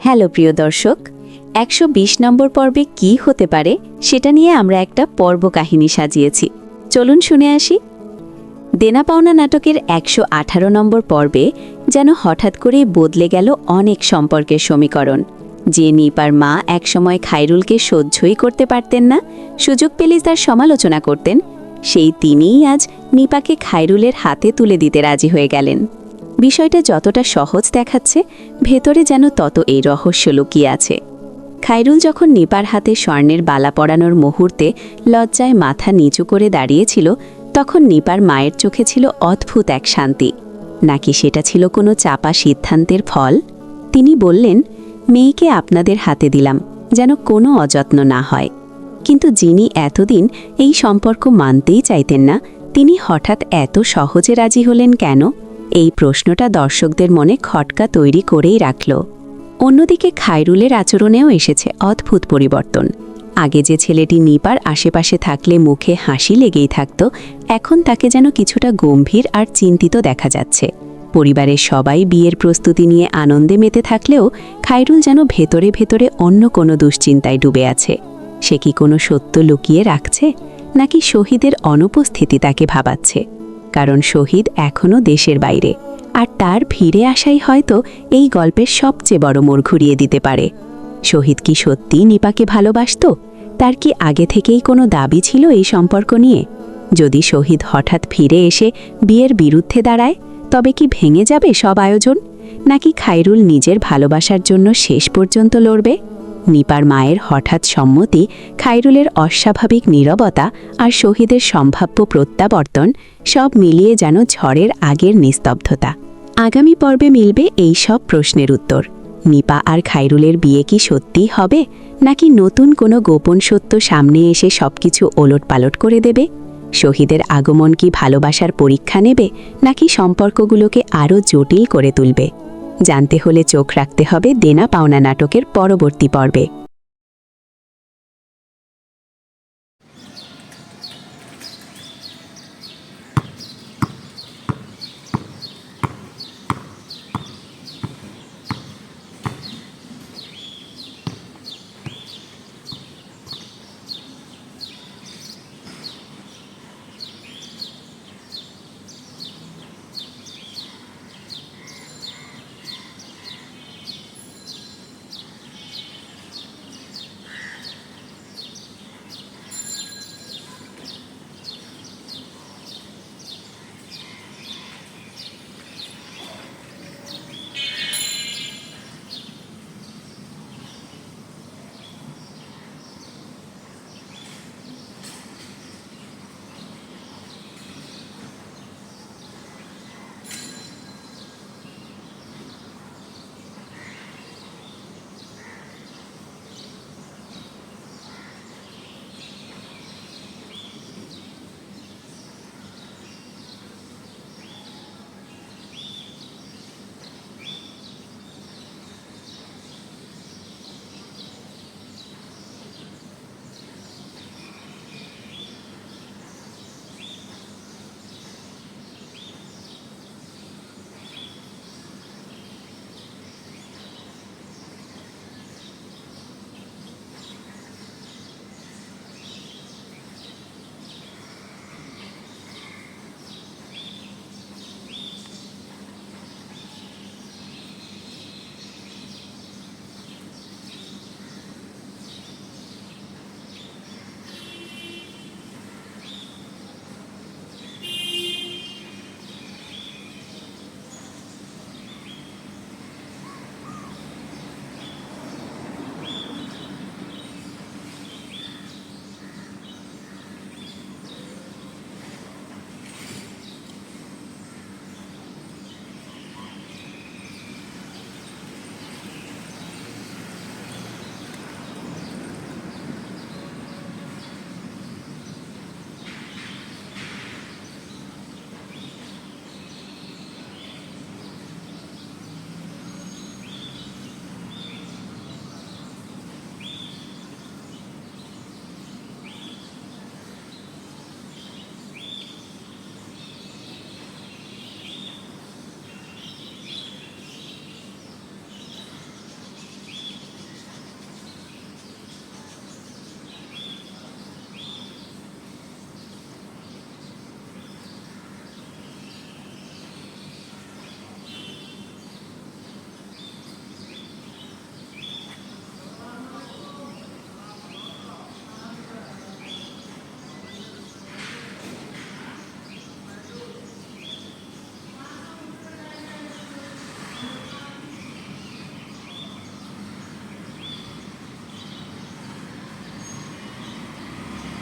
Hello প্রিয় দর্শক, ১২০ নম্বর পর্বে কি হতে পারে সেটা নিয়ে আমরা একটা পর্ব কাহিনী সাজিয়েছি। চলুন শুনে আসি। দেনা পাওনা নাটকের ১১৮ নম্বর পর্বে যেন হঠাৎ করেই বদলে গেল অনেক সম্পর্কের সমীকরণ। যে নিপার মা একসময় খায়রুলকে সহ্যই করতে পারতেন না, সুযোগ পেলেই তার সমালোচনা করতেন, সেই তিনিই আজ নিপাকে খায়রুলের হাতে তুলে দিতে রাজি হয়ে গেলেন। বিষয়টা যতটা সহজ দেখাচ্ছে, ভেতরে যেন তত এই রহস্য লুকিয়ে আছে। খায়রুল যখন নিপার হাতে স্বর্ণের বালা পরানোর মুহূর্তে লজ্জায় মাথা নিচু করে দাঁড়িয়েছিল, তখন নিপার মায়ের চোখে ছিল অদ্ভুত এক শান্তি। নাকি সেটা ছিল কোনো চাপা সিদ্ধান্তের ফল? তিনি বললেন, মেয়েকে আপনাদের হাতে দিলাম, যেন কোনো অযত্ন না হয়। কিন্তু যিনি এতদিন এই সম্পর্ক মানতেই চাইতেন না, তিনি হঠাৎ এত সহজে রাজি হলেন কেন? এই প্রশ্নটা দর্শকদের মনে খটকা তৈরি করেই রাখল। অন্যদিকে খায়রুলের আচরণেও এসেছে অদ্ভুত পরিবর্তন। আগে যে ছেলেটি নিপার আশেপাশে থাকলে মুখে হাসি লেগেই থাকত, এখন তাকে যেন কিছুটা গম্ভীর আর চিন্তিত দেখা যাচ্ছে। পরিবারের সবাই বিয়ের প্রস্তুতি নিয়ে আনন্দে মেতে থাকলেও খায়রুল যেন ভেতরে ভেতরে অন্য কোনো দুশ্চিন্তায় ডুবে আছে। সে কি কোনো সত্য লুকিয়ে রাখছে, নাকি শহীদের অনুপস্থিতি তাকে ভাবাচ্ছে? কারণ শহীদ এখনও দেশের বাইরে, আর তার ফিরে আসাই হয়তো এই গল্পের সবচেয়ে বড় মোড় ঘুরিয়ে দিতে পারে। শহীদ কি সত্যি নিপাকে ভালোবাসত? তার কি আগে থেকেই কোনো দাবি ছিল এই সম্পর্ক নিয়ে? যদি শহীদ হঠাৎ ফিরে এসে বিয়ের বিরুদ্ধে দাঁড়ায়, তবে কি ভেঙে যাবে সব আয়োজন? নাকি খায়রুল নিজের ভালোবাসার জন্য শেষ পর্যন্ত লড়বে? নিপার মায়ের হঠাৎ সম্মতি, খায়রুলের অস্বাভাবিক নীরবতা আর শহীদের সম্ভাব্য প্রত্যাবর্তন, সব মিলিয়ে যেন ঝড়ের আগের নিস্তব্ধতা। আগামী পর্বে মিলবে এই সব প্রশ্নের উত্তর। নিপা আর খায়রুলের বিয়ে কি সত্যিই হবে, নাকি নতুন কোনো গোপন সত্য সামনে এসে সবকিছু ওলটপালট করে দেবে? শহীদের আগমন কি ভালোবাসার পরীক্ষা নেবে, নাকি সম্পর্কগুলোকে আরও জটিল করে তুলবে? জানতে হলে চোখ রাখতে হবে দেনা পাওনা নাটকের পরবর্তী পর্বে।